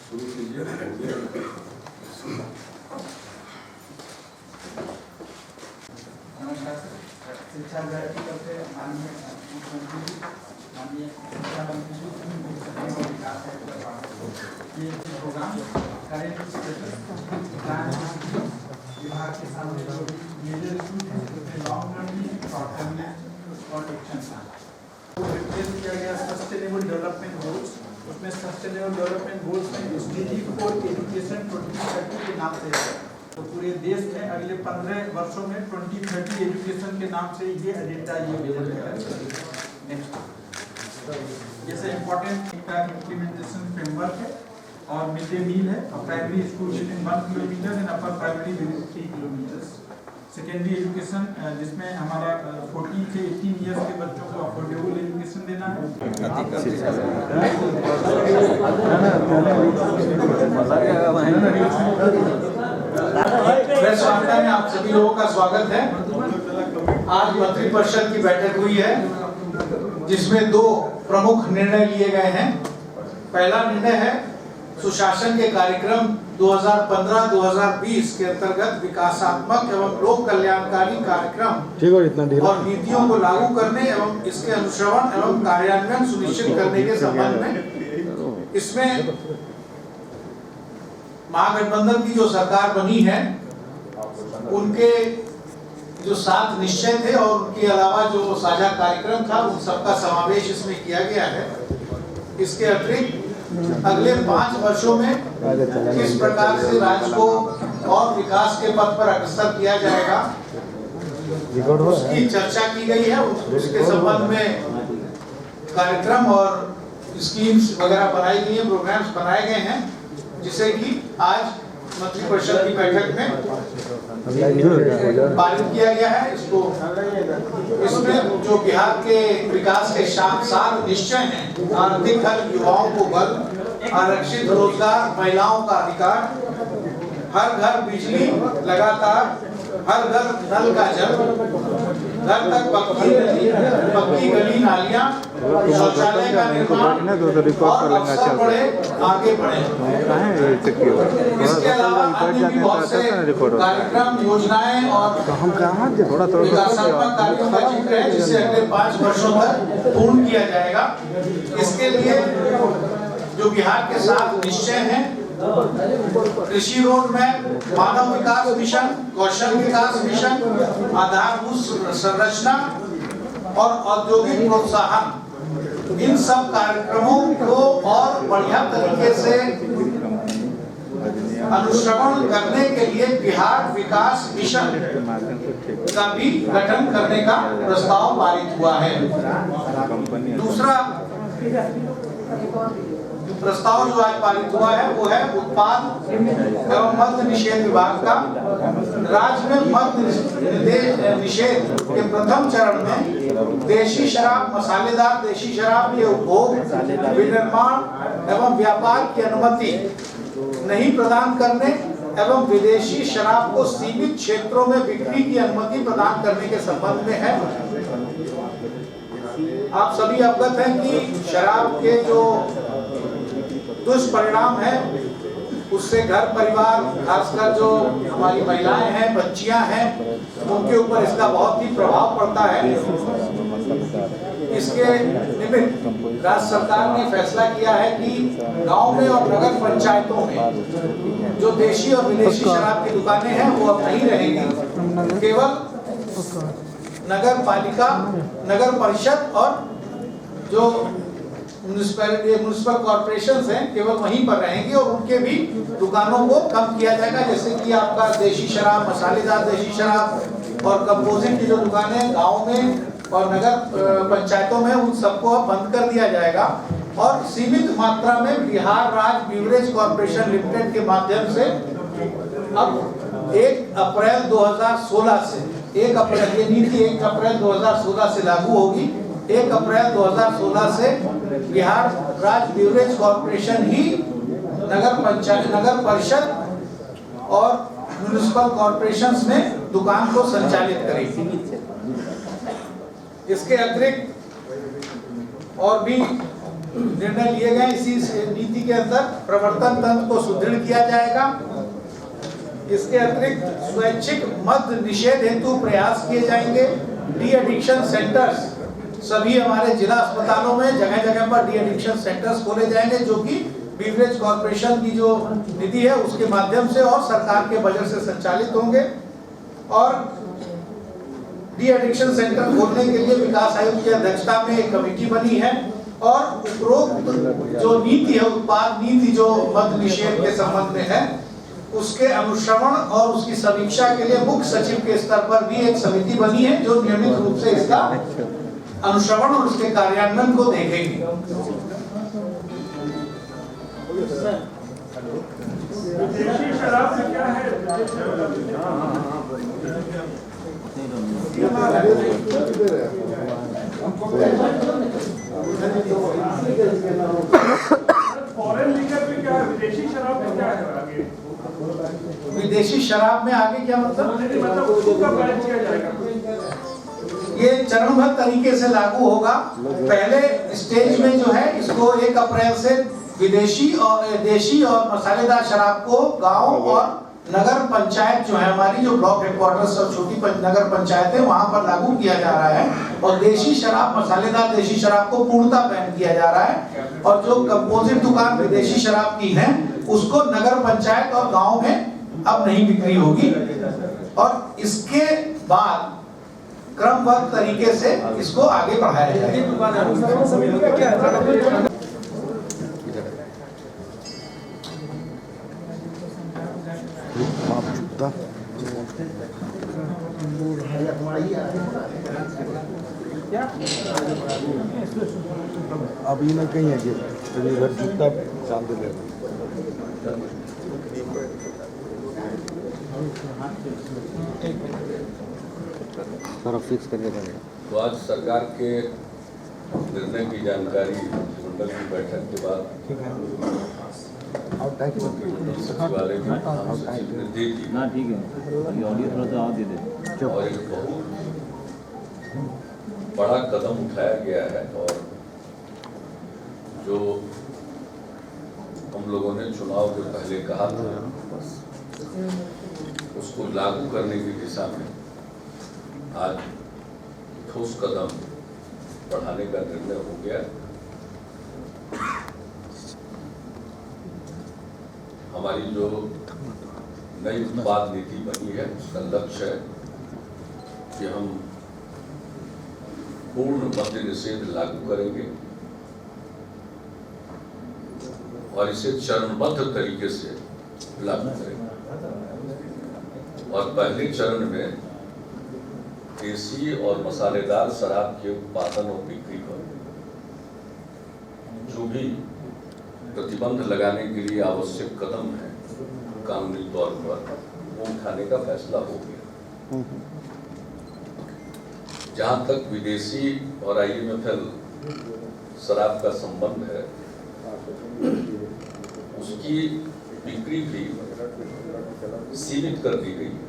नमस्कार सर, शिक्षा विभाग की तरफ से माननीय मुख्यमंत्री जी, माननीय शिक्षा मंत्री जी और विकास ये प्रोग्राम करेंट विभाग के सामने जो मेजर इशू है उसमें लॉन्ग टर्म में शॉर्ट टर्म में और एक्शन प्लान रिप्लेस किया गया सस्टेनेबल डेवलपमेंट गोल्स। उसमें सस्टेनेबल डेवलपमेंट गोल्स में SDG फॉर एजुकेशन 2030 के नाम से है। तो पूरे देश में अगले 15 वर्षों में 2030 एजुकेशन के नाम से ये एजेंडा नेक्स्ट जैसे इम्पोर्टेंट इम्प्लीमेंटेशन फ्रेमवर्क है और मिड डे मील है और primary school with in 1 kilometre and upper primary with in 3 kilometre. Secondary education जिसमें हमारा 14 से 18 इयर्स के बच्चों को अफोर्डेबल एजुकेशन देना है। प्रेस वार्ता में आप सभी लोगों का स्वागत है। आज मंत्रिपरिषद की बैठक हुई है जिसमें 2 प्रमुख निर्णय लिए गए हैं। पहला निर्णय है सुशासन के कार्यक्रम 2015-2020 के अंतर्गत विकासात्मक एवं लोक कल्याणकारी कार्यक्रम और नीतियों को लागू करने एवं इसके अनुश्रवण एवं कार्यान्वयन सुनिश्चित करने के संबंध में। इसमें महागठबंधन की जो सरकार बनी है उनके जो 7 निश्चय थे और उनके अलावा जो साझा कार्यक्रम था उन सबका समावेश इसमें किया गया है। इसके अतिरिक्त अगले 5 वर्षों में किस प्रकार से राज्य को और विकास के पथ पर अग्रसर किया जाएगा उसकी चर्चा की गई है। उसके संबंध में कार्यक्रम और स्कीम्स वगैरह बनाई गई है, प्रोग्राम्स बनाए गए हैं जिसे कि आज मंत्रिपरिषद की बैठक में पारित किया गया है। इसमें जो बिहार के विकास के 7 निश्चय हैं, आर्थिक हल, युवाओं को बल, आरक्षित रोजगार, महिलाओं का अधिकार, हर घर बिजली लगातार, हर घर नल का जल, घर तक पक्की गली नालियां, शौचालय का निर्माण और अवसर बढ़े, आगे बढ़े। इसके अलावा अन्य भी बहुत से कार्यक्रम, योजनाएं और विकासात्मक कार्यों का जिक्र है जिसे अगले 5 वर्षों तक पूर्ण किया जाएगा। इसके लिए जो बिहार के 7 निश्चय हैं, कृषि रोड मैप, मानव विकास मिशन, कौशल विकास मिशन, आधारभूत संरचना और औद्योगिक प्रोत्साहन, इन सब कार्यक्रमों को और बढ़िया तरीके से अनुश्रवण करने के लिए बिहार विकास मिशन का भी गठन करने का प्रस्ताव पारित हुआ है। दूसरा प्रस्ताव जो आज पारित हुआ है वो है उत्पाद एवं मद्य निषेध विभाग का। राज्य में मद्य निषेध के प्रथम चरण में देशी शराब, मसालेदार देशी शराब के उपभोग, विनिर्माण एवं व्यापार की अनुमति नहीं प्रदान करने एवं विदेशी शराब को सीमित क्षेत्रों में बिक्री की अनुमति प्रदान करने के संबंध में है। आप सभी अवगत हैं कि शराब के जो दुष्परिणाम है उससे घर परिवार, खासकर जो हमारी महिलाएं हैं, बच्चियां हैं, उनके ऊपर इसका बहुत ही प्रभाव पड़ता है। इसके निमित्त राज्य सरकार ने फैसला किया है कि गांव में और नगर पंचायतों में जो देशी और विदेशी शराब की दुकानें हैं वो अब नहीं रहेंगी। केवल नगर पालिका, नगर परिषद और जो म्युनिसिपल कॉर्पोरेशन हैं केवल वहीं पर रहेंगे और उनके भी दुकानों को कम किया जाएगा। जैसे कि आपका देशी शराब, मसालेदार देशी शराब और कंपोजिट की जो दुकानें गाँव में और नगर पंचायतों में, उन सबको अब बंद कर दिया जाएगा और सीमित मात्रा में बिहार राज्य बीवरेज कॉर्पोरेशन लिमिटेड के माध्यम से अब 1 अप्रैल 2016 से 1 अप्रैल ये नीति 1 अप्रैल 2016 से लागू होगी। 1 अप्रैल 2016 से बिहार राज्य बीवरेज कॉर्पोरेशन ही नगर पंचायत, नगर परिषद और म्युनिसिपल कॉर्पोरेशंस में दुकान को संचालित करेगी। इसके अतिरिक्त और भी निर्णय लिए गए। इसी नीति के अंदर प्रवर्तन तंत्र को सुदृढ़ किया जाएगा। इसके अतिरिक्त स्वैच्छिक मद्य निषेध हेतु प्रयास किए जाएंगे। डी एडिक्शन सेंटर्स सभी हमारे जिला अस्पतालों में जगह जगह पर डी एडिक्शन सेंटर्स खोले जाएंगे, जो कि बीवरेज कॉर्पोरेशन की जो निधि है उसके माध्यम से और सरकार के बजट से संचालित होंगे। और डी एडिक्शन सेंटर खोलने के लिए विकास आयुक्त की अध्यक्षता में एक कमेटी बनी है और उपरोक्त जो नीति है, उत्पाद नीति जो मद्य निषेध के संबंध में है, उसके अनुश्रवण और उसकी समीक्षा के लिए मुख्य सचिव के स्तर पर भी एक समिति बनी है जो नियमित रूप से इसका अनुश्रवण और उसके कार्यान्वयन को देखेगी। विदेशी शराब से क्या है? फॉरेन लीकर में क्या है? विदेशी शराब में क्या है आगे? विदेशी शराब में आगे क्या मतलब उसको कब बैन किया जाएगा? ये चरणबद्ध तरीके से लागू होगा। पहले स्टेज में जो है इसको 1 अप्रैल से विदेशी और देशी और मसालेदार शराब को गांव और नगर पंचायत जो है हमारी, जो ब्लॉक हेडक्वार्टर्स और छोटी नगर पंचायतें, वहां पर लागू किया जा रहा है। और देशी शराब, मसालेदार देशी शराब को पूर्णतः बैन किया जा रहा है। और जो कंपोजिट दुकान विदेशी शराब की है उसको नगर पंचायत और गाँव में अब नहीं बिक्री होगी। और इसके बाद क्रमबद्ध तरीके से इसको आगे बढ़ाया जाएगा। अभी ना कहीं है कि इधर जूता चांद ले फिक्स करके पड़ेगा। तो आज सरकार के निर्णय की जानकारी मंडल की बैठक के बाद सचिवालय की निर्देश दी ना, ठीक है, ऑडियो थोड़ा सा दे दे। और एक बहुत बड़ा कदम उठाया गया है। और जो हम लोगों ने चुनाव के पहले कहा था उसको लागू करने की दिशा में आज ठोस कदम बढ़ाने का निर्णय हो गया। हमारी जो नई उत्पाद नीति बनी है उसका लक्ष्य है कि हम पूर्ण मद्य निषेध लागू करेंगे और इसे चरणबद्ध तरीके से लागू करेंगे। और पहले चरण में देसी और मसालेदार शराब के उत्पादन और बिक्री पर जो भी प्रतिबंध लगाने के लिए आवश्यक कदम है कानूनी तौर पर, वो उठाने का फैसला हो गया। जहां तक विदेशी और IMFL शराब का संबंध है, उसकी बिक्री भी सीमित कर दी गई है।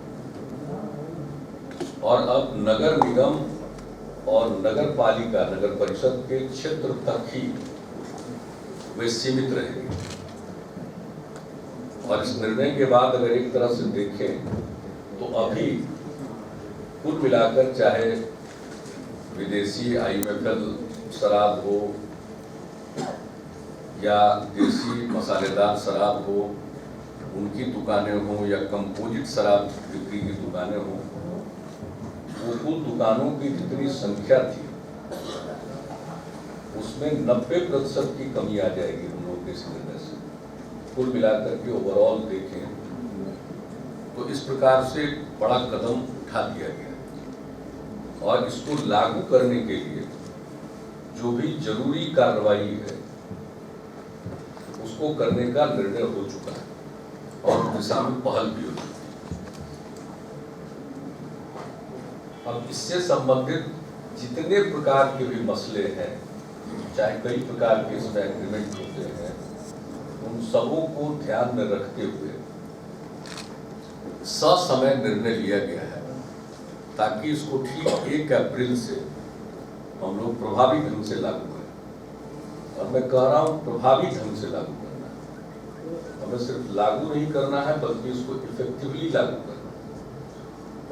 और अब नगर निगम और नगर पालिका, नगर परिषद के क्षेत्र तक ही वे सीमित रहेंगे। और इस निर्णय के बाद अगर एक तरह से देखें तो अभी कुल मिलाकर चाहे विदेशी IMFL शराब हो या देसी मसालेदार शराब हो, उनकी दुकानें हों या कंपोजिट शराब बिक्री की दुकानें हों, वो कुल दुकानों की जितनी संख्या थी उसमें 90% की कमी आ जाएगी हम लोग के इस निर्णय से। कुल मिलाकर के ओवरऑल देखें तो इस प्रकार से बड़ा कदम उठा दिया गया। और इसको लागू करने के लिए जो भी जरूरी कार्रवाई है उसको करने का निर्णय हो चुका है और दिशा में पहल भी हो चुकी है। अब इससे संबंधित जितने प्रकार के भी मसले हैं, चाहे कई प्रकार के इसमें एग्रीमेंट होते हैं, उन सबों को ध्यान में रखते हुए ससमय निर्णय लिया गया है ताकि इसको ठीक 1 अप्रैल से हम लोग प्रभावी ढंग से लागू करें। और मैं कह रहा हूँ प्रभावी ढंग से लागू करना है। हमें सिर्फ लागू नहीं करना है बल्कि इसको इफेक्टिवली लागू करना है,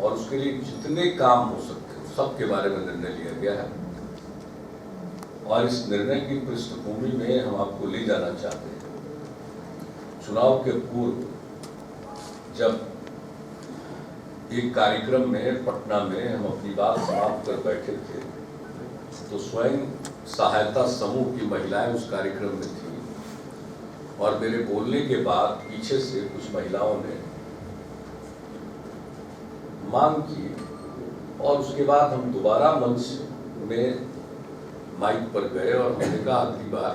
और उसके लिए जितने काम हो सकते हैं सबके बारे में निर्णय लिया गया है। और इस निर्णय की पृष्ठभूमि में हम आपको ले जाना चाहते हैं। चुनाव के पूर्व जब एक कार्यक्रम में पटना में हम अपनी बात समाप्त कर बैठे थे, तो स्वयं सहायता समूह की महिलाएं उस कार्यक्रम में थी, और मेरे बोलने के बाद पीछे से कुछ महिलाओं ने मांग की, और उसके बाद हम दोबारा मंच में माइक पर गए और हमने कहा अगली बार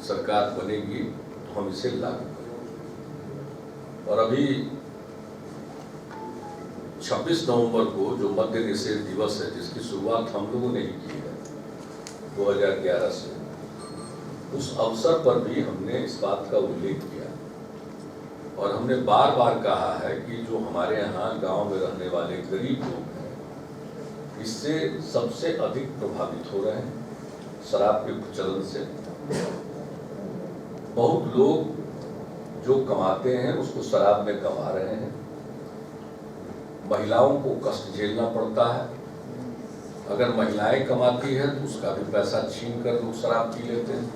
सरकार बनेगी तो हम इसे लागू करेंगे। और अभी 26 नवंबर को जो मद्य निषेध दिवस है, जिसकी शुरुआत हम लोगों ने ही की है 2011 से, उस अवसर पर भी हमने इस बात का उल्लेख किया, और हमने बार बार कहा है कि जो हमारे यहाँ गांव में रहने वाले गरीब लोग हैं, इससे सबसे अधिक प्रभावित हो रहे हैं शराब के प्रचलन से। बहुत लोग जो कमाते हैं उसको शराब में गंवा रहे हैं, महिलाओं को कष्ट झेलना पड़ता है। अगर महिलाएं कमाती है तो उसका भी पैसा छीन कर लोग शराब पी लेते हैं,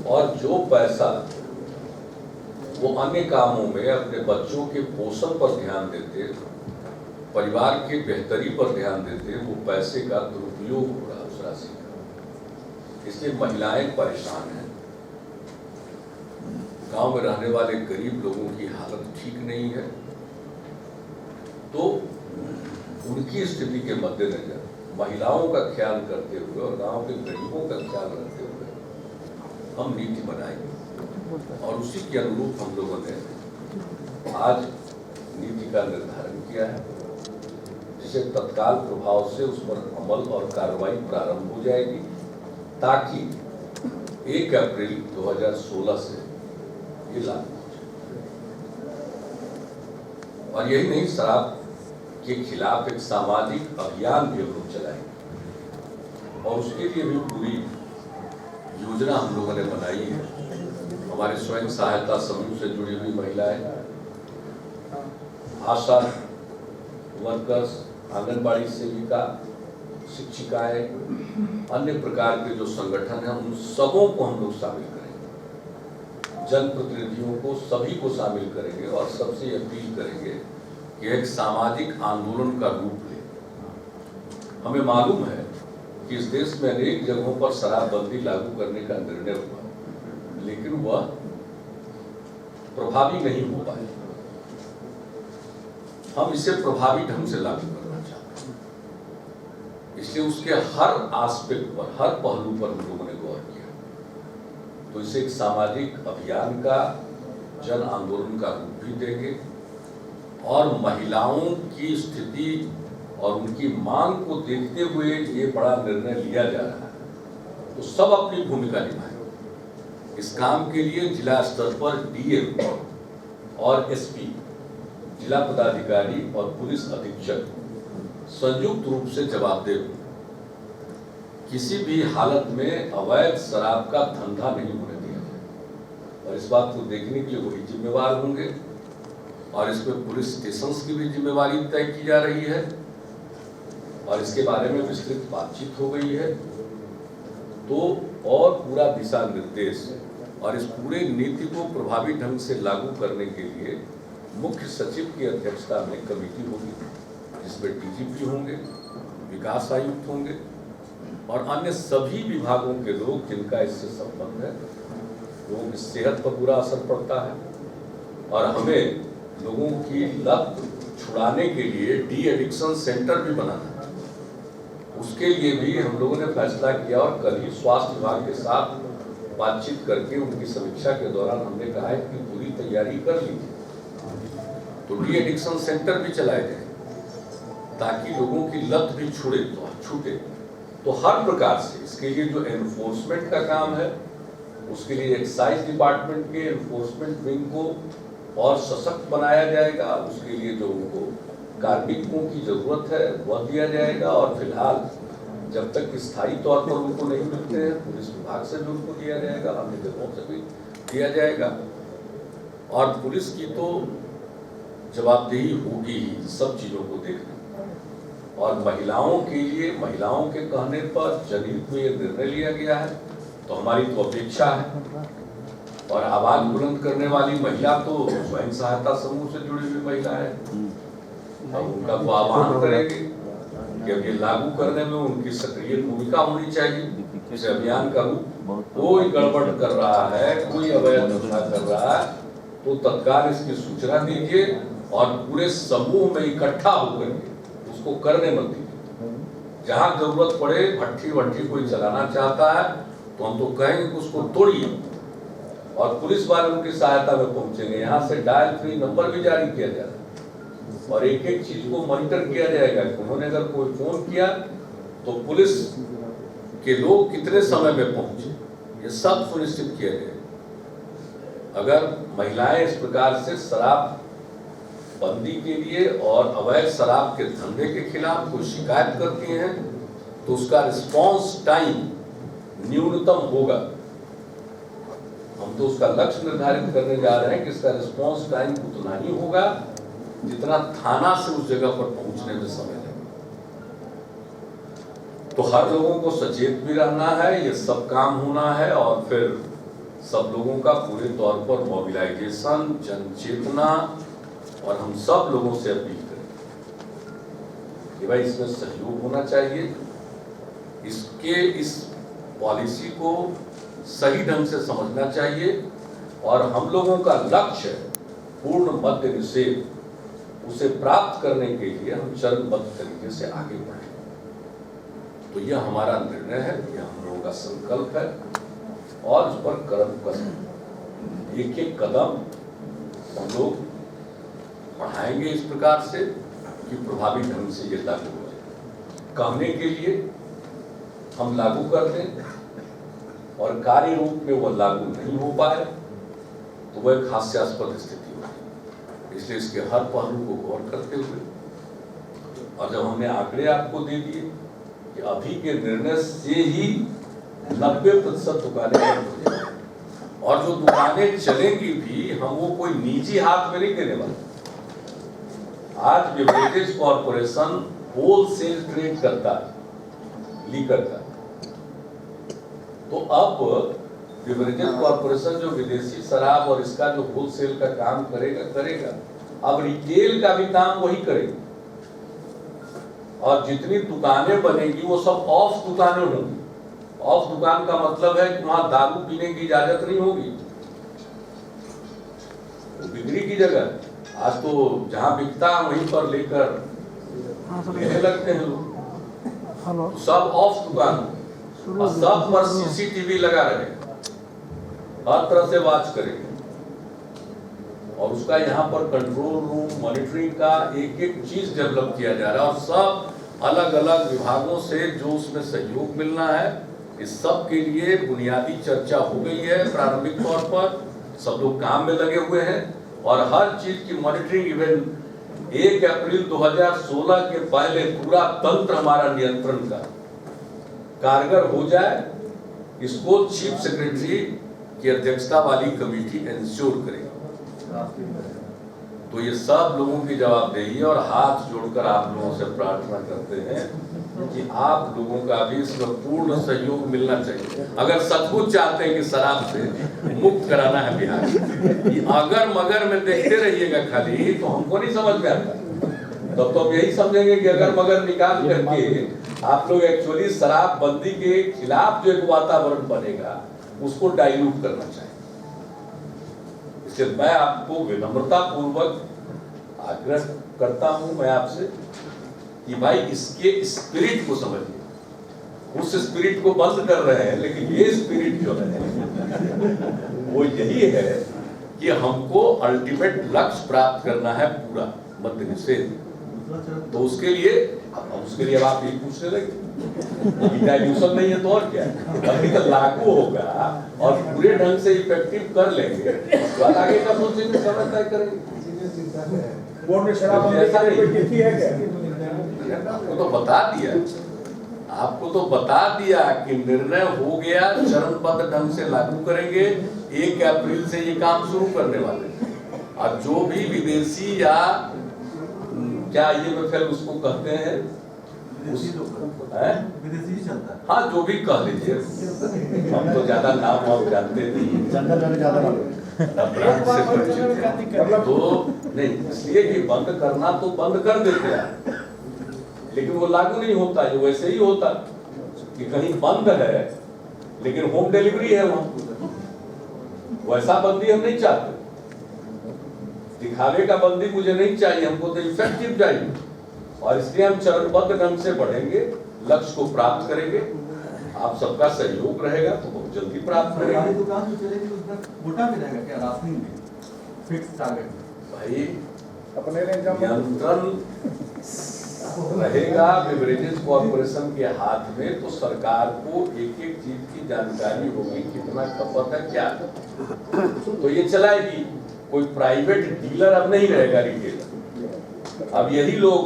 और जो पैसा वो अन्य कामों में अपने बच्चों के पोषण पर ध्यान देते, परिवार के बेहतरी पर ध्यान देते, वो पैसे का दुरुपयोग हो रहा है उस राशि का। इसलिए महिलाएं परेशान हैं, गांव में रहने वाले गरीब लोगों की हालत ठीक नहीं है। तो उनकी स्थिति के मद्देनजर महिलाओं का ख्याल करते हुए और गांव के गरीबों का ख्याल रखते हुए हम नीति बनाएंगे, और उसी के अनुरूप हम लोगों ने आज नीति का निर्धारण किया है, जिसे तत्काल प्रभाव से उस पर अमल और कार्रवाई प्रारंभ हो जाएगी, ताकि 1 अप्रैल 2016 से ये लागू हो जाए। और यही नहीं, शराब के खिलाफ एक सामाजिक अभियान भी हम लोग चलाएंगे, और उसके लिए भी पूरी योजना हम लोगों ने बनाई है। हमारे स्वयं सहायता समूह से जुड़ी हुई महिलाएं, आशा वर्कर्स, आंगनबाड़ी सेविका, शिक्षिकाएं, अन्य प्रकार के जो संगठन हैं, उन सबों को हम लोग शामिल करेंगे, जनप्रतिनिधियों को, सभी को शामिल करेंगे, और सबसे अपील करेंगे कि एक सामाजिक आंदोलन का रूप ले। हमें मालूम है कि इस देश में अनेक जगहों पर शराबबंदी लागू करने का निर्णय हुआ, लेकिन वह प्रभावी नहीं हो पाए। हम इसे प्रभावी ढंग से लागू करना चाहते हैं, इसलिए उसके हर एस्पेक्ट पर, हर पहलू पर हम लोगों ने गौर किया। तो इसे एक सामाजिक अभियान का, जन आंदोलन का रूप भी देंगे, और महिलाओं की स्थिति और उनकी मांग को देखते हुए ये बड़ा निर्णय लिया जा रहा है, तो सब अपनी भूमिका निभाएं। इस काम के लिए जिला स्तर पर डीएम और एसपी, जिला पदाधिकारी और पुलिस अधीक्षक संयुक्त रूप से जवाबदेह होंगे। किसी भी हालत में अवैध शराब का धंधा नहीं होने दिया जाए, और इस बात को देखने के लिए वही जिम्मेवार होंगे, और इसमें पुलिस स्टेशन की भी जिम्मेवारी तय की जा रही है, और इसके बारे में विस्तृत बातचीत हो गई है। तो और पूरा दिशा निर्देश और इस पूरे नीति को प्रभावी ढंग से लागू करने के लिए मुख्य सचिव की अध्यक्षता में कमेटी होगी, जिसमें डीजीपी होंगे, विकास आयुक्त होंगे, और अन्य सभी विभागों के लोग जिनका इससे संबंध है। लोगों की सेहत पर बुरा असर पड़ता है, और हमें लोगों की लत छुड़ाने के लिए डी एडिक्शन सेंटर भी बनाना है। उसके लिए भी हम लोगों ने फैसला किया, और कल ही स्वास्थ्य विभाग के साथ बातचीत करके उनकी समीक्षा के दौरान हमने कहा है कि पूरी तैयारी कर लीजिए, तो डी एडिक्शन सेंटर भी चलाए जाए, ताकि लोगों की लत भी छूटे। तो हर प्रकार से इसके लिए जो एनफोर्समेंट का काम है, उसके लिए एक्साइज डिपार्टमेंट के एनफोर्समेंट विंग को और सशक्त बनाया जाएगा। उसके लिए जो उनको कार्मिकों की जरूरत है वह दिया जाएगा, और फिलहाल जब तक स्थायी तौर पर उनको नहीं मिलते हैं, पुलिस विभाग से भी उनको दिया जाएगा, अन्य जगहों से भी दिया जाएगा। और पुलिस की तो जवाबदेही होगी ही सब चीजों को देखना। और महिलाओं के लिए, महिलाओं के कहने पर जनहित में ये निर्णय लिया गया है, तो हमारी तो अपेक्षा है। और आवाज बुलंद करने वाली महिला तो स्वयं सहायता समूह से जुड़ी हुई महिला है, हम उनका को आह्वान करेंगे कि अब ये लागू करने में उनकी सक्रिय भूमिका होनी चाहिए। इस अभियान का रूप कोई गड़बड़ कर रहा है, कोई अवैध धंधा कर रहा है, तो तत्काल इसकी सूचना दीजिए और पूरे समूह में इकट्ठा होकर उसको करने मत दीजिए। जहां जरूरत पड़े, भट्ठी वट्ठी कोई चलाना चाहता है तो हम तो कहेंगे कि उसको तोड़िए, और पुलिस वाले उनकी सहायता में पहुंचेंगे। यहाँ से डायल फ्री नंबर भी जारी किया जा रहा है और एक एक चीज को मॉनिटर किया जाएगा कि उन्होंने अगर कोई फोन किया तो पुलिस के लोग कितने समय में पहुंचे, ये सब सुनिश्चित किया जाएगा। अगर महिलाएं इस प्रकार से शराब बंदी के लिए और अवैध शराब के धंधे के खिलाफ कोई शिकायत करती हैं तो उसका रिस्पांस टाइम न्यूनतम होगा। हम तो उसका लक्ष्य निर्धारित करने जा रहे हैं कि इसका रिस्पांस टाइम उतना ही होगा जितना थाना से उस जगह पर पहुंचने में समय लगेगा। तो हर लोगों को सचेत भी रहना है, ये सब काम होना है, और फिर सब लोगों का पूरे तौर पर मोबिलाइजेशन, जन चेतना, और हम सब लोगों से अपील करें कि भाई इसमें सहयोग होना चाहिए। इस पॉलिसी को सही ढंग से समझना चाहिए, और हम लोगों का लक्ष्य पूर्ण मद्य निषेध, उसे प्राप्त करने के लिए हम चरणबद्ध तरीके से आगे बढ़े। तो यह हमारा निर्णय है, यह हम लोगों का संकल्प है, और इस पर कदम एक एक कदम हम लोग बढ़ाएंगे इस प्रकार से कि प्रभावी ढंग से ये लागू हो जाए। कहने के लिए हम लागू कर दें और कार्य रूप में वह लागू नहीं हो पाए तो वह एक हास्यास्पद स्थिति होगी। इसलिए इसके हर पहलू को गौर करते हुए, और जब हमने आंकड़े आपको दे दिए कि अभी के निर्णय से ही 90% दुकानें बंद हो जाएंगी, और जो दुकानें चलेंगी भी हम वो कोई निजी हाथ में नहीं देने वाले। आज बेवरेजेस कॉर्पोरेशन होलसेल ट्रेड करता है, लीकर का, तो अब बेवरेजेस कॉर्पोरेशन जो विदेशी शराब और इसका जो होलसेल का काम करेगा, अब रिटेल का भी काम वही करेगा। और जितनी दुकानें बनेगी वो सब ऑफ दुकानें होंगी। ऑफ दुकान का मतलब है कि वहां दारू पीने की इजाजत नहीं होगी, तो बिक्री की जगह आज तो जहां बिकता है वहीं पर लेकर लेने लगते हैं लोग। सब ऑफ दुकान और सब पर सीसीटीवी लगा रहेगा, हर तरह से वॉच करेंगे, और उसका यहाँ पर कंट्रोल रूम, मॉनिटरिंग का एक एक चीज डेवलप किया जा रहा है, और सब अलग अलग विभागों से जो उसमें सहयोग मिलना है, इस सब के लिए बुनियादी चर्चा हो गई है। प्रारंभिक तौर पर सब लोग काम में लगे हुए हैं, और हर चीज की मॉनिटरिंग इवन 1 अप्रैल 2016 के पहले पूरा तंत्र हमारा नियंत्रण का कारगर हो जाए, इसको चीफ सेक्रेटरी की अध्यक्षता वाली कमेटी इंश्योर करेगी। तो ये सब लोगों की जवाबदेही है, और हाथ जोड़कर आप लोगों से प्रार्थना करते हैं कि आप लोगों का भी इसमें पूर्ण सहयोग मिलना चाहिए। अगर सचमुच चाहते हैं कि शराब से मुक्त कराना है बिहार, अगर मगर में देखते रहिएगा खाली तो हमको नहीं समझ में आता। तब तो हम यही समझेंगे कि अगर मगर निकाल करके आप लोग एक्चुअली शराब बंदी के खिलाफ जो एक वातावरण बनेगा उसको डाइल्यूट करना चाहिए। इसलिए मैं आपको विनम्रता पूर्वक आग्रह करता हूं मैं आपसे कि भाई इसके स्पिरिट को समझिए। उस स्पिरिट को बंद कर रहे हैं, लेकिन ये स्पिरिट जो है वो यही है कि हमको अल्टीमेट लक्ष्य प्राप्त करना है, पूरा मद्य निषेध। तो उसके लिए अब आप ये पूछने लगे डाइल्यूशन नहीं है तो और क्या है। अभी तो लागू होगा और पूरे ढंग से इफेक्टिव कर लेंगे, तो आगे का सोचेंगे, समय तय करेंगे। बोर्ड ने शराब बंदी की कोई तिथि है क्या? आपको तो बता दिया आपको तो बता दिया कि निर्णय हो गया, चरणबद्ध ढंग से लागू करेंगे, 1 अप्रैल से ये काम शुरू करने वाले हैं। और जो भी विदेशी या क्या ये फिर उसको कहते हैं, विदेशी चलता है। हाँ जो भी कह लीजिए, हम तो ज्यादा नाम वाम जानते नहीं, तो नहीं, इसलिए कि बंद करना तो बंद कर देते हैं, लेकिन वो लागू नहीं होता है। वैसे ही होता कि कहीं बंद है लेकिन होम डिलीवरी है वहां, वैसा बंदी हम नहीं चाहते। दिखावे का बंदी मुझे नहीं चाहिए, हमको तो इफेक्टिव चाहिए। और इसलिए हम चरणबद्ध ढंग से बढ़ेंगे, लक्ष्य को प्राप्त करेंगे। आप सबका सहयोग रहेगा तो बहुत जल्दी प्राप्त करेंगे। दुकान जो चलेगी उसमें मोटा भी रहेगा क्या, राशनिंग में फिक्स टारगेट? भाई नियंत्रण रहेगा बेवरेजेस कॉर्पोरेशन के हाथ में, तो सरकार को एक एक चीज की जानकारी होगी, कितना खपत है क्या है, तो ये चलाएगी। कोई प्राइवेट डीलर अब नहीं रहेगा, रिटेलर अब यही लोग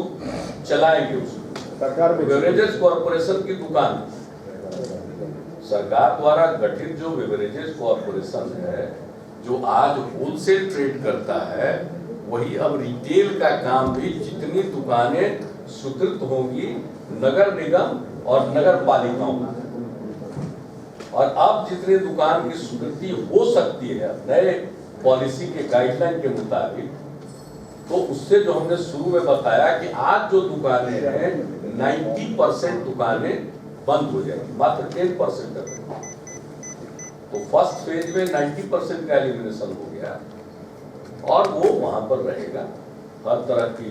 चलाएंगे उसको। सरकार बेवरेजेस कॉर्पोरेशन की दुकान, सरकार द्वारा गठित जो बेवरेजेस कॉर्पोरेशन है, जो आज होलसेल ट्रेड करता है, वही अब रिटेल का काम भी, जितनी दुकानें स्वीकृत होंगी नगर निगम और नगर पालिकाओं में, और अब जितनी दुकान की स्वीकृति हो सकती है नए पॉलिसी के गाइडलाइन के मुताबिक, तो उससे जो हमने शुरू में बताया कि आज जो दुकानें हैं 90% दुकानें बंद हो जाएगी, मात्र 10% है। तो फर्स्ट फेज में 90% का एलिमिनेशन हो गया और वो वहां पर रहेगा। हर तरह की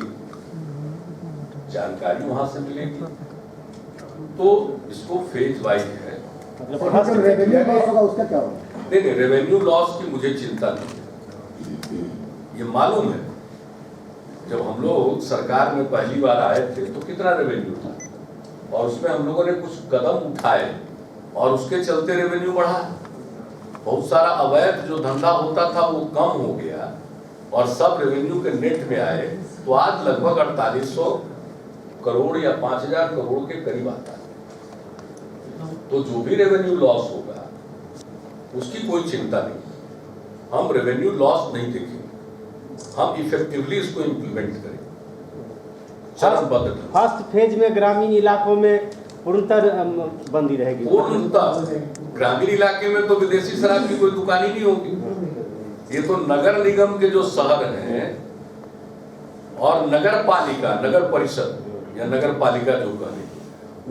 जानकारी वहां से मिलेगी, तो इसको फेज वाइज है। उसका क्या होगा? नहीं, रेवेन्यू लॉस की मुझे चिंता नहीं है। ये मालूम है, जब हम लोग सरकार में पहली बार आए थे तो कितना रेवेन्यू था, और उसमें हम लोगों ने कुछ कदम उठाए और उसके चलते रेवेन्यू बढ़ा। बहुत सारा अवैध जो धंधा होता था वो कम हो गया और सब रेवेन्यू के नेट में आए, तो आज लगभग 4800 करोड़ या 5000 करोड़ के करीब आता है। तो जो भी रेवेन्यू लॉस होगा उसकी कोई चिंता नहीं, हम रेवेन्यू लॉस नहीं देखेंगे, हम इफेक्टिवली इसको इम्प्लीमेंट करेंगे चरणबद्ध। फर्स्ट फेज में ग्रामीण इलाकों में पूर्णतः बंदी रहेगी। पूर्णतः ग्रामीण इलाके में तो विदेशी शराब की कोई दुकान ही नहीं होगी। ये तो नगर निगम के जो शहर हैं और नगर पालिका, नगर परिषद या नगर पालिका जो कहें,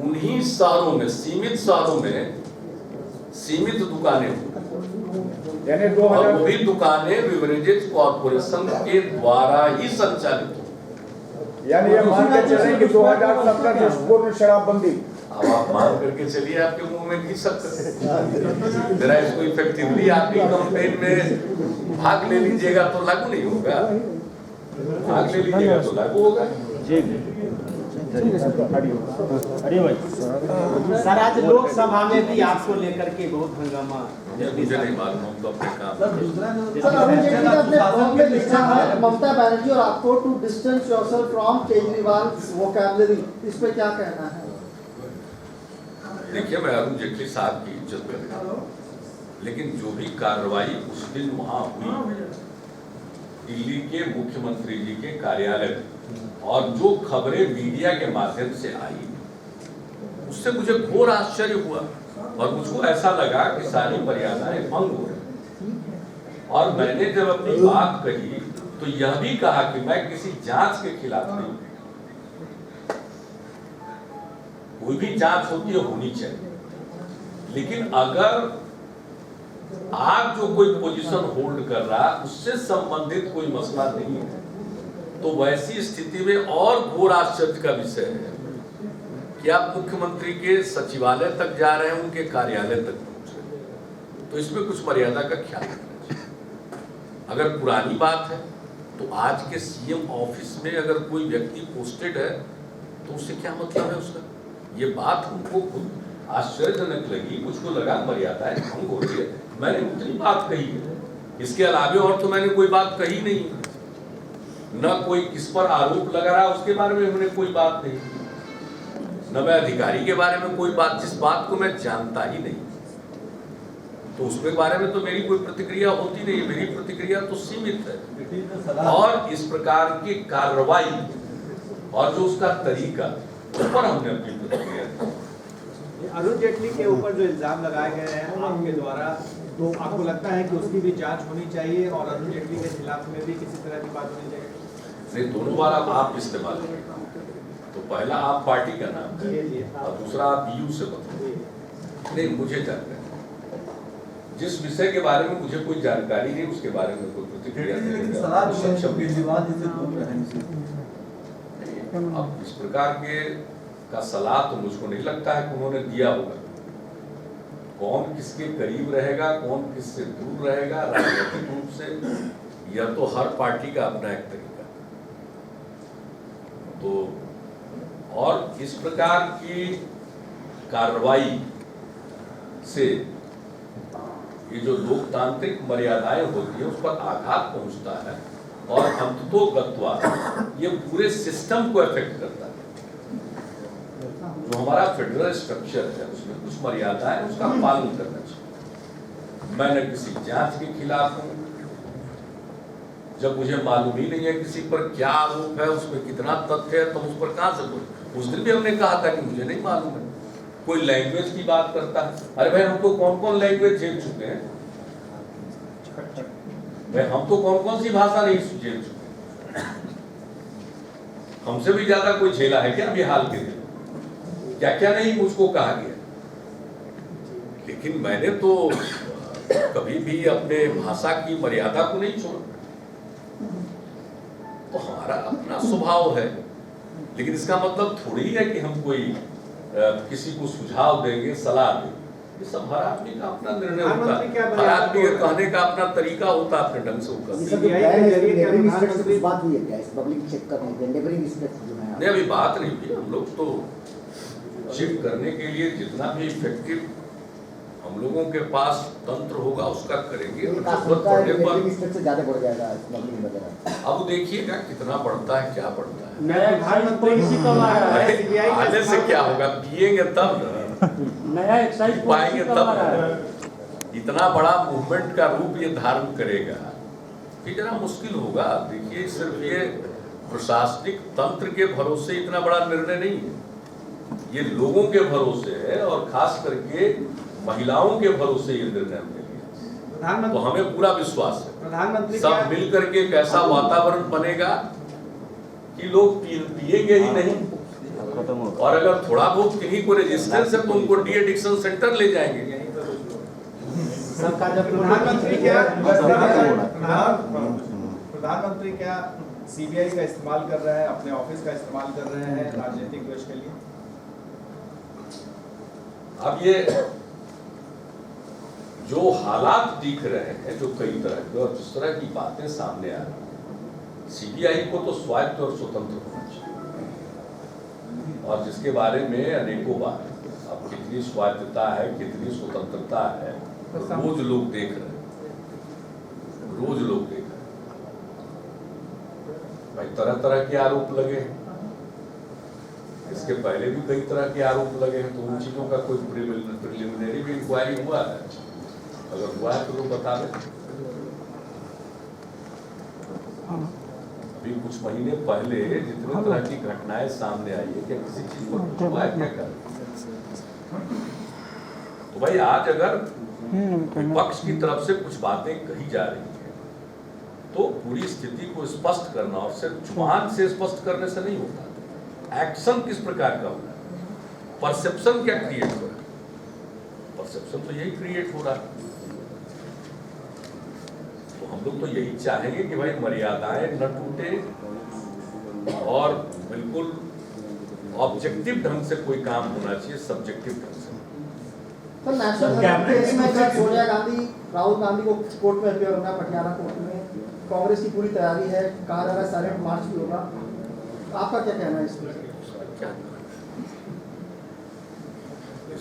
उन्हीं शहरों में, सीमित शहरों में सीमित दुकानें यानी और वही दुकानें बेवरेजेस कॉर्पोरेशन के द्वारा ही संचालित हो। यानी ये मान के चलें कि 2017 में पूर्ण शराबबंदी। अब आप मान करके चलिए, आपके मुंह में घी सकते जरा इसको इफेक्टिवली आपकी कैंपेन में भाग ले लीजिएगा तो लागू नहीं होगा, भाग ले लीजिएगा तो लागू होगा। अरे भाई सर, आज लोकसभा में भी आपको लेकर के बहुत हंगामा। मुझे नहीं मालूम, हम तो अपने काम सर, अरुण जेटली ने अपने फोन में लिखा है ममता बनर्जी और आपको to distance yourself from Kejriwal vocabulary, इस पे क्या कहना है? देखिए, मैं अरुण जेटली साहब की इज्जत करता हूं, लेकिन जो भी कार्रवाई उस दिन वहां हुई दिल्ली के मुख्यमंत्री जी के कार्यालय में, और जो खबरें मीडिया के माध्यम से आई, उससे मुझे घोर आश्चर्य हुआ और मुझको ऐसा लगा कि सारी मर्यादाएं भंग हो रही। और मैंने जब अपनी बात कही तो यह भी कहा कि मैं किसी जांच के खिलाफ नहीं, कोई भी जांच होती है, होनी चाहिए, लेकिन अगर आप जो कोई पोजीशन होल्ड कर रहा उससे संबंधित कोई मसला नहीं है, तो वैसी स्थिति में और घोर आश्चर्य का विषय है कि आप मुख्यमंत्री के सचिवालय तक जा रहे हैं, उनके कार्यालय तक पहुंच रहे हैं, तो इसमें कुछ मर्यादा का ख्याल रखना चाहिए। अगर पुरानी बात है तो आज के सीएम ऑफिस में अगर कोई व्यक्ति पोस्टेड है तो उससे क्या मतलब है उसका? ये बात हमको खुद आश्चर्यजनक लगी, मुझको लगा मर्यादाएं भंग हो रही है। मैंने उतनी बात कही है, इसके अलावे और तो मैंने कोई बात कही नहीं, न कोई किस पर आरोप लगा रहा उसके बारे में हमने कोई बात नहीं। न मैं अधिकारी के बारे में कोई बात, जिस बात को मैं जानता ही नहीं तो उसके बारे में तो मेरी कोई प्रतिक्रिया होती नहीं है। मेरी प्रतिक्रिया तो सीमित है, और इस प्रकार की कार्रवाई और जो उसका तरीका, उस पर हमने अपनी प्रतिक्रिया दी। अरुण जेटली के ऊपर जो इल्जाम लगाए गए हैं आपके द्वारा, तो आपको लगता है कि उसकी भी जांच होनी चाहिए और अरुण जेटली के खिलाफ में भी किसी तरह की बात होनी चाहिए? नहीं, दोनों बार आप इस्तेमाल करें, तो पहला आप पार्टी का नाम और दूसरा आप यू से बताओ। नहीं, मुझे जानना है, जिस विषय के बारे में मुझे कोई जानकारी नहीं उसके बारे में कोई प्रतिक्रिया अब इस प्रकार के का सलाह तो मुझको नहीं लगता है कि उन्होंने दिया होगा। कौन किसके करीब रहेगा, कौन किससे दूर रहेगा राजनीतिक रूप से, यह तो हर पार्टी का अपना एक तरीका। तो और इस प्रकार की कार्रवाई से ये जो लोकतांत्रिक मर्यादाएं होती है उस पर आघात पहुंचता है, और अंततोगत्वा ये पूरे सिस्टम को इफेक्ट करता है। जो हमारा फेडरल स्ट्रक्चर है उसमें कुछ मर्यादा है, उसका पालन करना चाहिए। मैं न किसी जांच के खिलाफ हूं, जब मुझे मालूम ही नहीं है किसी पर क्या आरोप है, उसमें कितना तथ्य है, तो उस पर कहां से बोलूं। उस दिन भी हमने कहा था कि मुझे नहीं मालूम है। कोई लैंग्वेज की बात करता है, अरे भाई हमको कौन कौन लैंग्वेज झेल चुके हैं भाई, हम तो कौन कौन सी भाषा नहीं झेल चुके। हमसे भी ज्यादा कोई झेला है क्या अभी हाल के दिन? क्या क्या नहीं मुझको कहा गया, लेकिन मैंने तो कभी भी अपने भाषा की मर्यादा को नहीं छोड़ा। तो हमारा अपना स्वभाव है, लेकिन इसका मतलब थोड़ी है कि हम कोई किसी को सुझाव देंगे, सलाह देंगे। ये सब हर आदमी का अपना निर्णय होता है, हर आदमी के कहने का अपना तरीका होता है, अपने ढंग से नहीं, अभी बात नहीं हुई। हम लोग तो चेक करने के लिए जितना भी इफेक्टिव हम लोगों के पास तंत्र होगा उसका करेंगे। अब देखिएगा कितना बढ़ता है, क्या बढ़ता है। नया प्रधानमंत्री आने से क्या होगा, पिएंगे तब नया एक्साइज पाएंगे तब। इतना बड़ा मूवमेंट का रूप ये धारण करेगा कि जरा मुश्किल होगा। देखिए, सिर्फ ये प्रशासनिक तंत्र के भरोसे इतना बड़ा निर्णय नहीं है, ये लोगों के भरोसे है, और खास करके महिलाओं के भरोसे ये निर्णय हमने लिया। तो हमें पूरा विश्वास है प्रधानमंत्री सब मिल करके एक ऐसा वातावरण बनेगा कि लोग पिएंगे ही नहीं, और अगर थोड़ा बहुत किन्हीं को रेजिस्टेंस है तो उनको डी एडिक्शन सेंटर ले जाएंगे। प्रधानमंत्री क्या सीबीआई का इस्तेमाल कर रहे हैं, अपने ऑफिस का इस्तेमाल कर रहे हैं राजनीतिक द्वेष के लिए? अब ये जो हालात दिख रहे हैं, जो कई तरह के और जिस तरह की बातें सामने आ रही हैं, सीबीआई को तो स्वायत्त और स्वतंत्र होना चाहिए, और जिसके बारे में अनेकों बार अब कितनी स्वायत्तता है, कितनी स्वतंत्रता है, रोज लोग देख रहे हैं, रोज लोग देख रहे हैं। भाई तरह तरह के आरोप लगे हैं, इसके पहले भी कई तरह के आरोप लगे हैं, तो उन चीजों का कोई प्रिलिमिनरी भी इंक्वायरी हुआ है? अगर हुआ है तो लोग बता दें। अभी कुछ महीने पहले जितने तरह की घटनाएं सामने आई है, क्या किसी चीज को हुआ है क्या कर? तो भाई आज अगर विपक्ष की तरफ से कुछ बातें कही जा रही है तो पूरी स्थिति को स्पष्ट करना, और सिर्फ जुबान से स्पष्ट करने से नहीं होता, एक्शन किस प्रकार का होना है, परसेप्शन क्या क्रिएट हो रहा है। परसेप्शन तो यही क्रिएट हो रहा है। तो हम लोग तो यही चाहेंगे कि भाई मर्यादाएं न टूटे, और बिल्कुल ऑब्जेक्टिव ढंग से कोई काम होना चाहिए, सब्जेक्टिव ढंग से। सर, नेशनल केस में जब सोनिया गांधी, राहुल गांधी को कोर्ट में अपियर होना, पटियाला कोर्ट में कांग्रेस की पूरी तैयारी है, कहा जा रहा है साइलेंट मार्च भी होगा, आपका क्या कहना है इस पर?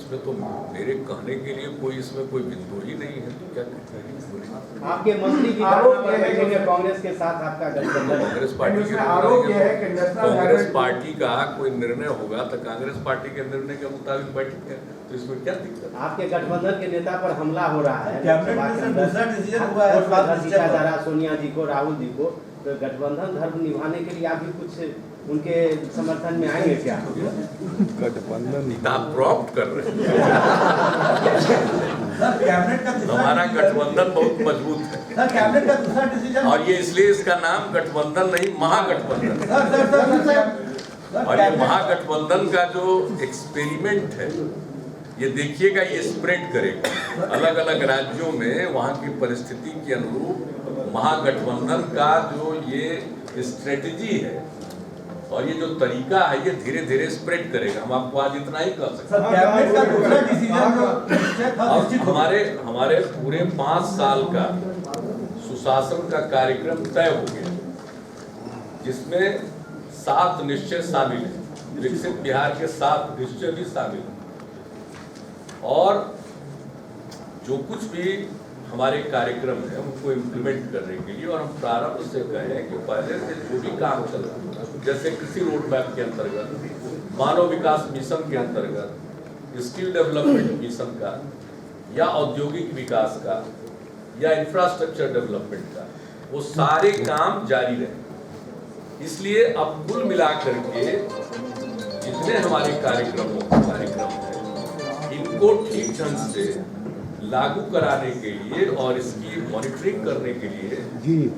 इसमें तो मेरे कहने के लिए कोई इसमें कोई बिंदु ही नहीं है, तो क्या कहें? आपके मंत्री की आरोप धारणा पर यह है कि- बैठेंगे कांग्रेस के साथ आपका गठबंधन। कांग्रेस पार्टी के आरोप यह है कि नेशनल कांग्रेस हाईवे- पार्टी का कोई निर्णय होगा तो कांग्रेस पार्टी के निर्णय के मुताबिक बैठेंगे, तो इसमें क्या दिक्कत है? आपके गठबंधन के नेता पर हमला हो रहा है। कैबिनेट सभा में के सर अंदर। दूसरा डिसीजन हुआ है, कोर्ट में सात घसीटा निश्चय जा पर। रहा सोनिया जी को, राहुल जी को, तो गठबंधन धर्म निभाने के लिए आप भी कुछ उनके समर्थन में आएंगे क्या? गठबंधन आप प्रॉम्प्ट कर रहे हैं। सर कैबिनेट का दूसरा हमारा डिसीजन- गठबंधन बहुत मजबूत है, सर कैबिनेट का दूसरा डिसीजन और ये इसलिए इसका नाम गठबंधन नहीं, महागठबंधन। सर और ये महागठबंधन का जो एक्सपेरिमेंट है, ये देखिएगा, ये स्प्रेड करेगा अलग अलग राज्यों में, वहाँ की परिस्थिति के अनुरूप महागठबंधन का जो ये स्ट्रेटजी है और ये जो तरीका है, ये धीरे धीरे स्प्रेड करेगा। हम आपको आज इतना ही कह सकते सर कैबिनेट का दूसरा डिसीजन जो निश्चय था, हैं। और निश्चित हो गया। हमारे पूरे 5 साल का सुशासन का कार्यक्रम तय हो गया, जिसमें 7 निश्चय शामिल हैं, विकसित बिहार के 7 निश्चय भी शामिल हैं। और जो कुछ भी हमारे कार्यक्रम है उनको इम्प्लीमेंट करने के लिए, और हम प्रारंभ से कहें कि पहले से जो भी काम चल रहा है, जैसे कृषि रोड मैप के अंतर्गत, मानव विकास मिशन के अंतर्गत, स्किल डेवलपमेंट मिशन का, या औद्योगिक विकास का, या इंफ्रास्ट्रक्चर डेवलपमेंट का, वो सारे काम जारी रहे। इसलिए अब कुल मिलाकर के जितने हमारे कार्यक्रम है, इनको ठीक ढंग से लागू कराने के लिए और इसकी मॉनिटरिंग करने के लिए, जी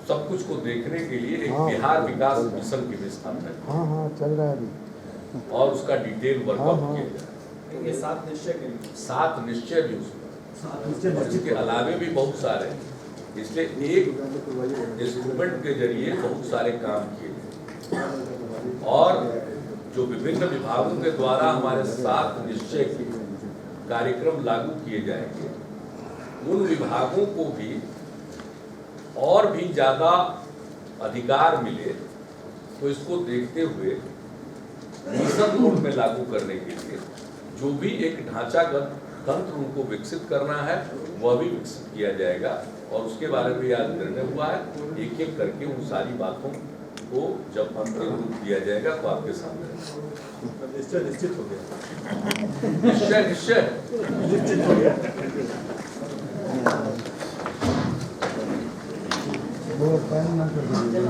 सब कुछ को देखने के लिए एक हाँ। बिहार विकास मिशन की भी स्थापना की हाँ चल रहा है अभी। और उसका डिटेल वर्कआउट हाँ। किया जाए। ये 7 निश्चय के लिए 7 निश्चय भी उसमें, और इसके अलावे भी बहुत सारे, इसलिए एक इंस्ट्रूमेंट के जरिए बहुत सारे काम किए गए। और जो विभिन्न विभागों के द्वारा हमारे 7 निश्चय के कार्यक्रम लागू किए जाएंगे, उन विभागों को भी और भी ज्यादा अधिकार मिले, तो इसको देखते हुए मिशन मोड में लागू करने के लिए जो भी एक ढांचागत तंत्र उनको विकसित करना है, वह भी विकसित किया जाएगा। और उसके बारे में आज निर्णय हुआ है, एक एक करके उन सारी बातों को जब अंतिम रूप दिया जाएगा तो आपके सामने निश्चय निश्चित हो गया। निश्चय निश्चय निश्चित हो गया। वो पैन ना कर दीजिए।